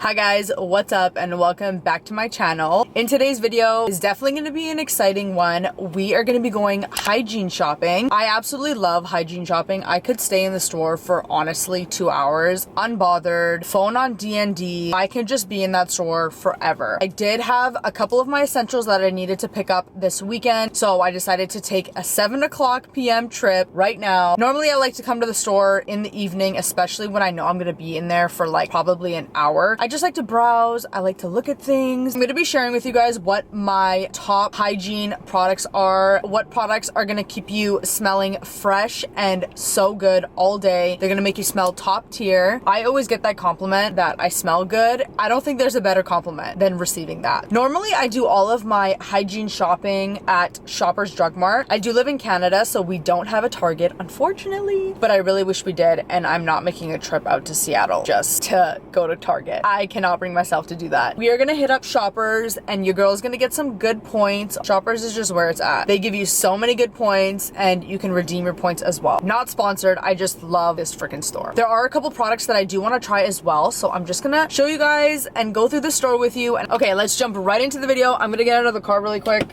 Hi guys, what's up and welcome back to my channel. In today's video is definitely going to be an exciting one. We are going to be going hygiene shopping. I absolutely love hygiene shopping. I could stay in the store for honestly 2 hours, unbothered, phone on DND. I could just be in that store forever. I did have a couple of my essentials that I needed to pick up this weekend, so I decided to take a 7:00 p.m. trip right now. Normally I like to come to the store in the evening, especially when I know I'm going to be in there for like probably an hour. I just like to browse. I like to look at things. I'm going to be sharing with you guys what my top hygiene products are, what products are going to keep you smelling fresh and so good all day. They're going to make you smell top tier. I always get that compliment that I smell good. I don't think there's a better compliment than receiving that. Normally I do all of my hygiene shopping at Shoppers Drug Mart. I do live in Canada, so we don't have a Target, unfortunately, but I really wish we did, and I'm not making a trip out to Seattle just to go to Target. I cannot bring myself to do that. We are gonna hit up Shoppers, and your girl's gonna get some good points. Shoppers is just where it's at. They give you so many good points, and you can redeem your points as well. Not sponsored, I just love this freaking store. There are a couple products that I do want to try as well, so I'm just gonna show you guys and go through the store with you. And okay, let's jump right into the video. I'm gonna get out of the car really quick.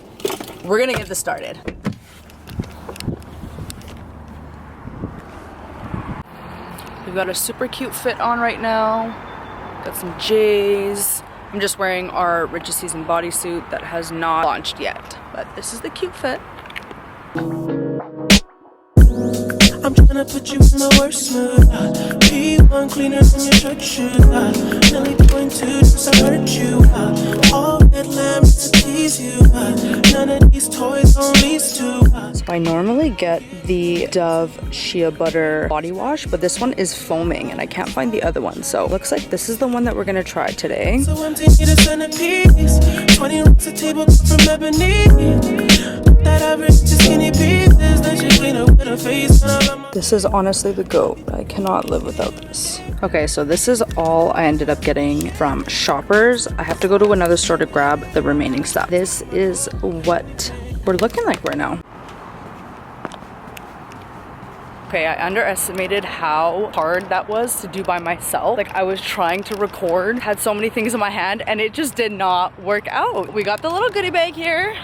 We're gonna get this started. We've got a super cute fit on right now. Got some J's. I'm just wearing our Richest Season bodysuit that has not launched yet, but this is the cute fit. I'm trying to put you in the worst mood. P1 cleaner than your church shoes. Nearly 0.2 since I hurt you. All red lamps to tease you. None of these toys on these two. So I normally get the Dove Shea Butter body wash, but this one is foaming and I can't find the other one. So it looks like this is the one that we're gonna try today. So I'm taking a centerpiece. 20 rocks a table from ebony. That I ripped to skinny pieces. Then she clean up with her face. This is honestly the GOAT. I cannot live without this. Okay, so this is all I ended up getting from Shoppers. I have to go to another store to grab the remaining stuff. This is what we're looking like right now. Okay, I underestimated how hard that was to do by myself. Like, I was trying to record, had so many things in my hand, and it just did not work out. We got the little goodie bag here.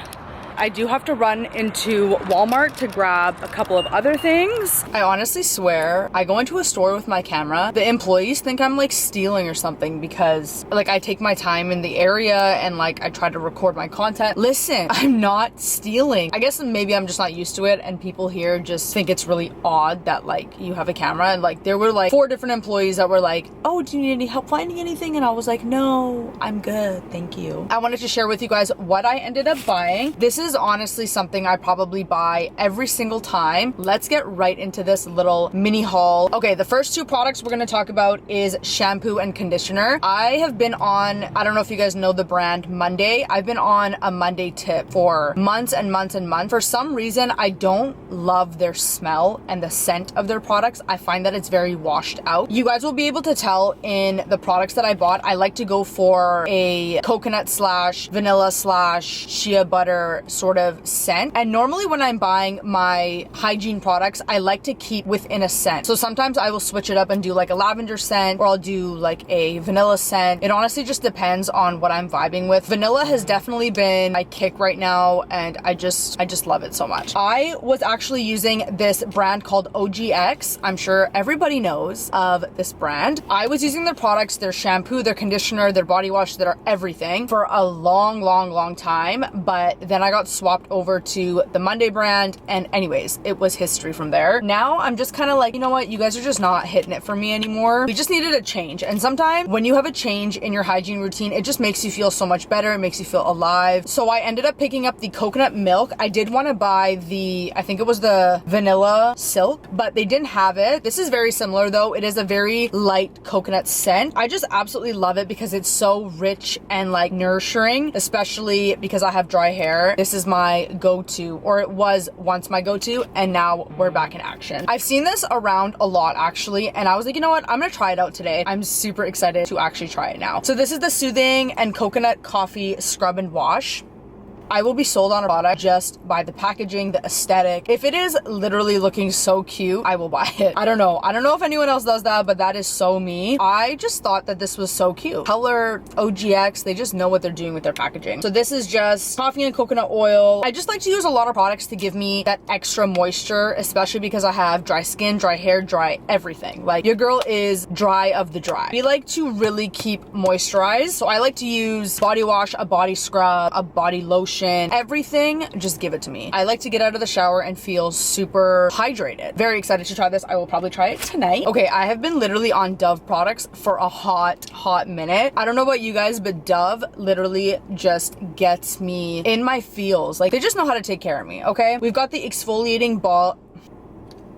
I do have to run into Walmart to grab a couple of other things. I honestly swear, I go into a store with my camera, the employees think I'm like stealing or something because like I take my time in the area and like I try to record my content. Listen, I'm not stealing. I guess maybe I'm just not used to it and people here just think it's really odd that like you have a camera, and like there were like 4 different employees that were like, oh, do you need any help finding anything? And I was like, no, I'm good, thank you. I wanted to share with you guys what I ended up buying. This is honestly something I probably buy every single time. Let's get right into this little mini haul. Okay, the first 2 products we're going to talk about is shampoo and conditioner. I have been on, I don't know if you guys know the brand Monday. I've been on a Monday tip for months and months and months. For some reason, I don't love their smell and the scent of their products. I find that it's very washed out. You guys will be able to tell in the products that I bought. I like to go for a coconut / vanilla / shea butter sort of scent, and normally when I'm buying my hygiene products I like to keep within a scent. So sometimes I will switch it up and do like a lavender scent, or I'll do like a vanilla scent. It honestly just depends on what I'm vibing with. Vanilla has definitely been my kick right now, and I just love it so much. I was actually using this brand called OGX. I'm sure everybody knows of this brand. I was using their products, their shampoo, their conditioner, their body wash, their everything for a long time, but then I got swapped over to the Monday brand, and anyways, it was history from there. Now I'm just kind of like, you know what, you guys are just not hitting it for me anymore. We just needed a change, and sometimes when you have a change in your hygiene routine, it just makes you feel so much better. It makes you feel alive. So I ended up picking up the coconut milk. I did want to buy the, I think it was the vanilla silk, but they didn't have it. This is very similar though. It is a very light coconut scent. I just absolutely love it because it's so rich and like nourishing, especially because I have dry hair. This is my go-to, or it was once my go-to, and now we're back in action. I've seen this around a lot actually, and I was like, you know what, I'm gonna try it out today. I'm super excited to actually try it now. So this is the Soothing and Coconut Coffee Scrub and Wash. I will be sold on a product just by the packaging, the aesthetic. If it is literally looking so cute, I will buy it. I don't know if anyone else does that, but that is so me. I just thought that this was so cute. Color OGX, they just know what they're doing with their packaging. So this is just coffee and coconut oil. I just like to use a lot of products to give me that extra moisture, especially because I have dry skin, dry hair, dry everything. Like, your girl is dry of the dry. We like to really keep moisturized. So I like to use body wash, a body scrub, a body lotion, everything, just give it to me. I like to get out of the shower and feel super hydrated. Very excited to try this. I will probably try it tonight. Okay, I have been literally on Dove products for a hot minute. I don't know about you guys, but Dove literally just gets me in my feels. Like, they just know how to take care of me, okay? We've got the exfoliating ball.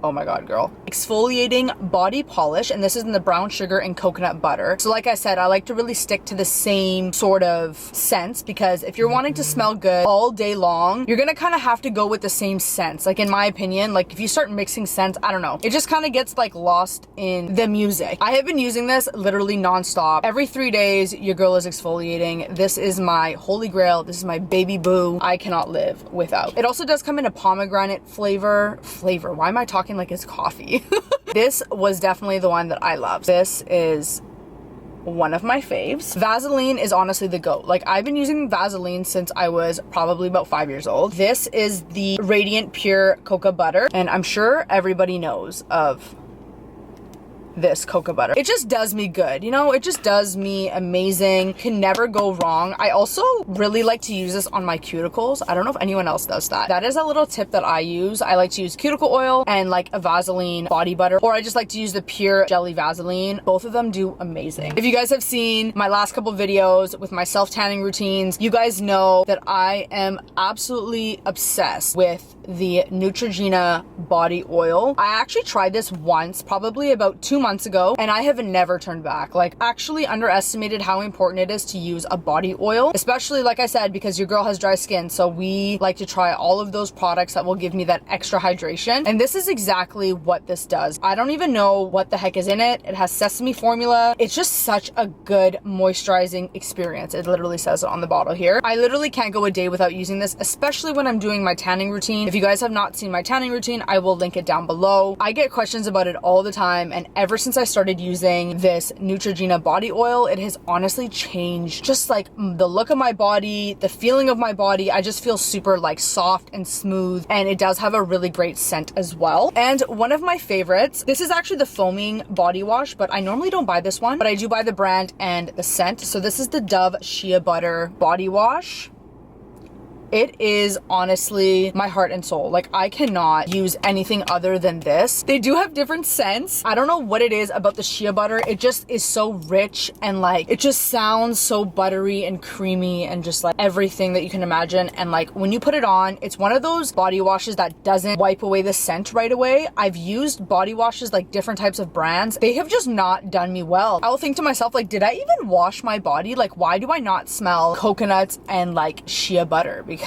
Oh my god, girl. Exfoliating body polish, and this is in the brown sugar and coconut butter. So like I said, I like to really stick to the same sort of scents, because if you're wanting to smell good all day long, you're gonna kind of have to go with the same scents. Like, in my opinion, like, if you start mixing scents, I don't know, it just kind of gets like lost in the music. I have been using this literally non-stop. Every 3 days, your girl is exfoliating. This is my holy grail. This is my baby boo. I cannot live without. It also does come in a pomegranate flavor. Why am I talking like it's coffee? This was definitely the one that I love. This is one of my faves. Vaseline is honestly the GOAT. Like, I've been using Vaseline since I was probably about 5 years old. This is the Radiant Pure Cocoa Butter, and I'm sure everybody knows of this cocoa butter. It just does me good, you know? It just does me amazing. Can never go wrong. I also really like to use this on my cuticles. I don't know if anyone else does that. That is a little tip that I use. I like to use cuticle oil and like a Vaseline body butter, or I just like to use the pure jelly Vaseline. Both of them do amazing. If you guys have seen my last couple videos with my self-tanning routines, you guys know that I am absolutely obsessed with the Neutrogena body oil. I actually tried this once, probably about 2 months ago, and I have never turned back. Like, actually underestimated how important it is to use a body oil, especially, like I said, because your girl has dry skin. So we like to try all of those products that will give me that extra hydration. And this is exactly what this does. I don't even know what the heck is in it. It has sesame formula. It's just such a good moisturizing experience. It literally says it on the bottle here. I literally can't go a day without using this, especially when I'm doing my tanning routine. If you guys have not seen my tanning routine, I will link it down below. I get questions about it all the time, and ever since I started using this Neutrogena body oil, it has honestly changed just like the look of my body, the feeling of my body. I just feel super like soft and smooth, and it does have a really great scent as well. And one of my favorites, this is actually the foaming body wash, but I normally don't buy this one, but I do buy the brand and the scent. So this is the Dove Shea Butter body wash. It is honestly my heart and soul. Like, I cannot use anything other than this. They do have different scents. I don't know what it is about the shea butter. It just is so rich, and like, it just sounds so buttery and creamy and just like everything that you can imagine. And like, when you put it on, it's one of those body washes that doesn't wipe away the scent right away. I've used body washes, like different types of brands. They have just not done me well. I'll think to myself, like, did I even wash my body? Like, why do I not smell coconuts and like shea butter? Because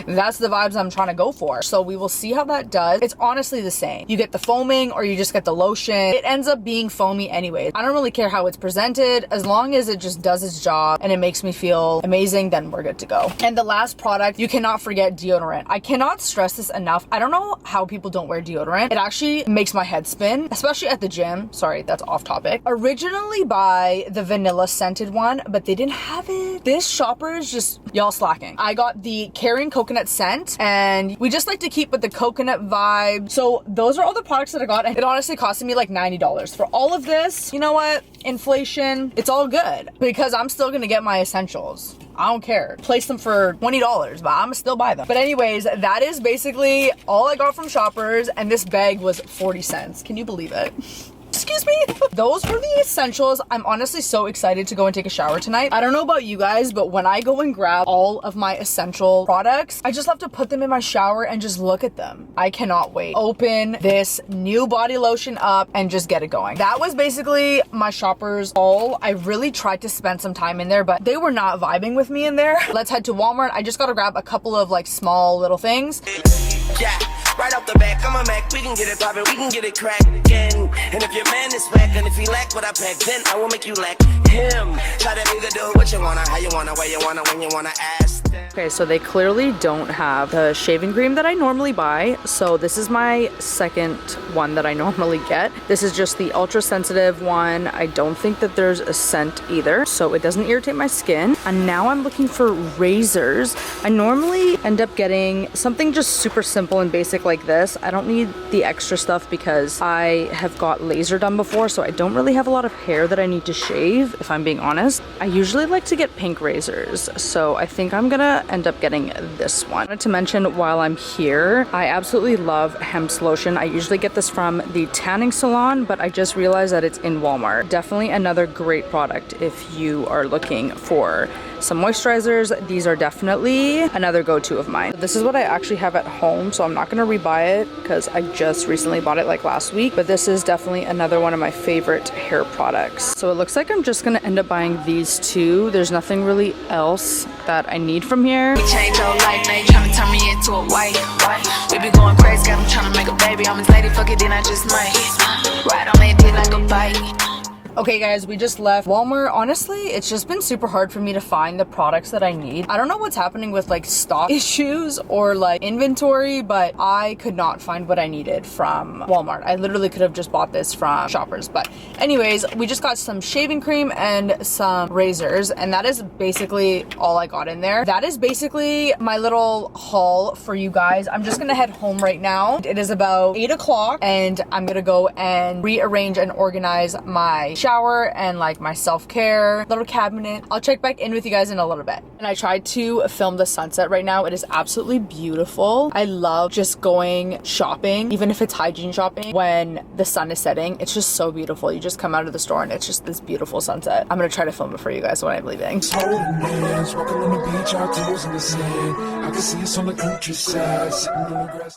that's the vibes I'm trying to go for. So we will see how that does. It's honestly the same. You get the foaming or you just get the lotion. It ends up being foamy anyway. I don't really care how it's presented. As long as it just does its job and it makes me feel amazing, then we're good to go. And the last product, you cannot forget deodorant. I cannot stress this enough. I don't know how people don't wear deodorant. It actually makes my head spin, especially at the gym. Sorry, that's off topic. Originally by the vanilla scented one, but they didn't have it. This shopper is just, y'all slacking. I got the Carrying Coconut scent, and we just like to keep with the coconut vibe. So those are all the products that I got, and it honestly costed me like $90 for all of this. You know what? Inflation, it's all good, because I'm still gonna get my essentials. I don't care. Place them for $20, but I'm gonna still buy them. But anyways, that is basically all I got from Shoppers, and this bag was 40 cents. Can you believe it? Excuse me. Those were the essentials. I'm honestly so excited to go and take a shower tonight. I don't know about you guys, but when I go and grab all of my essential products, I just love to put them in my shower and just look at them. I cannot wait. Open this new body lotion up and just get it going. That was basically my Shoppers haul. I really tried to spend some time in there, but they were not vibing with me in there. Let's head to Walmart. I just gotta grab a couple of like small little things. Yeah. Right off the back, I'm a Mac, we can get it poppin', we can get it crackin'. And if your man is whack, and if he lack what I pack, then I will make you lack him. Try to make it do what you wanna, how you wanna, where you wanna, when you wanna ask them. Okay, so they clearly don't have the shaving cream that I normally buy. So this is my second one that I normally get. This is just the ultra sensitive one. I don't think that there's a scent either, so it doesn't irritate my skin. And now I'm looking for razors. I normally end up getting something just super simple and basic like this. I don't need the extra stuff because I have got laser done before, so I don't really have a lot of hair that I need to shave, if I'm being honest. I usually like to get pink razors, so I think I'm gonna end up getting this one. I wanted to mention while I'm here, I absolutely love hemp lotion. I usually get this from the tanning salon, but I just realized that it's in Walmart. Definitely another great product if you are looking for some moisturizers. These are definitely another go-to of mine. This is what I actually have at home, so I'm not gonna rebuy it because I just recently bought it like last week, but this is definitely another one of my favorite hair products. So it looks like I'm just gonna end up buying these two. There's nothing really else that I need from here. We changed your life, now you tryna turn me into a wife. We be going crazy, got him tryna make a baby. I'm his lady, fuck it, then I just might ride on that dick like a bike. Okay guys, we just left Walmart. Honestly, it's just been super hard for me to find the products that I need. I don't know what's happening with like stock issues or like inventory, but I could not find what I needed from Walmart. I literally could have just bought this from Shoppers. But anyways, we just got some shaving cream and some razors, and that is basically all I got in there. That is basically my little haul for you guys. I'm just gonna head home right now. It is about 8 o'clock and I'm gonna go and rearrange and organize my shower and like my self-care little cabinet. I'll check back in with you guys in a little bit. And I tried to film the sunset right now. It is absolutely beautiful. I love just going shopping, even if it's hygiene shopping, when the sun is setting. It's just so beautiful. You just come out of the store and it's just this beautiful sunset. I'm gonna try to film it for you guys when I'm leaving.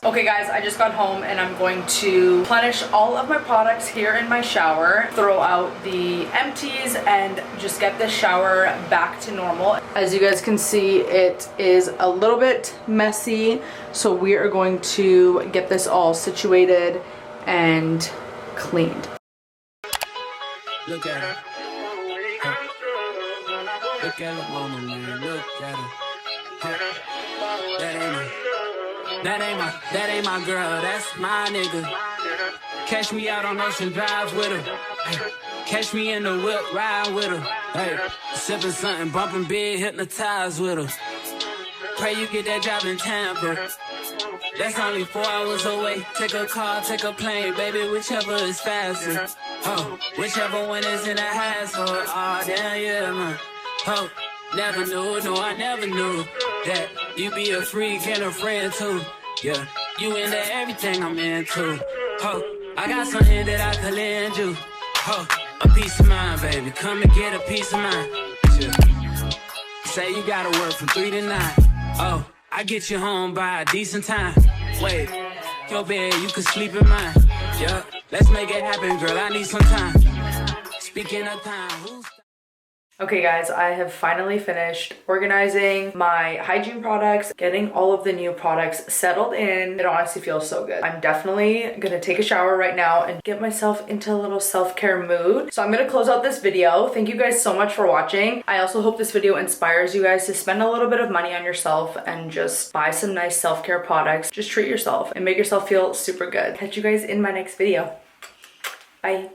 Okay guys, I just got home and I'm going to replenish all of my products here in my shower, throw out the empties, and just get the shower back to normal. As you guys can see, it is a little bit messy, so we are going to get this all situated and cleaned. Look at her. Look at her, mama, man. Look at her. That ain't my girl. That's my nigga. Catch me out on Ocean Drive with her. Hey. Catch me in the whip, ride with her. Hey. Sipping something, bumping big, hypnotized with her. Pray you get that job in Tampa. That's only 4 hours away. Take a car, take a plane, baby, whichever is faster. Oh, whichever one is in a hassle. Oh, damn, yeah, man. Oh, never knew, no, I never knew that you be a freak and a friend too. Yeah, you into everything I'm into. Oh, I got something that I could lend you. Oh, a piece of mind, baby. Come and get a piece of mind. Yeah. Say you gotta work from 3 to 9. Oh, I get you home by a decent time. Wait, your bed, you can sleep in mine. Yeah, let's make it happen, girl. I need some time. Speaking of time, who's... Okay guys, I have finally finished organizing my hygiene products, getting all of the new products settled in. It honestly feels so good. I'm definitely gonna take a shower right now and get myself into a little self-care mood. So I'm gonna close out this video. Thank you guys so much for watching. I also hope this video inspires you guys to spend a little bit of money on yourself and just buy some nice self-care products. Just treat yourself and make yourself feel super good. Catch you guys in my next video. Bye.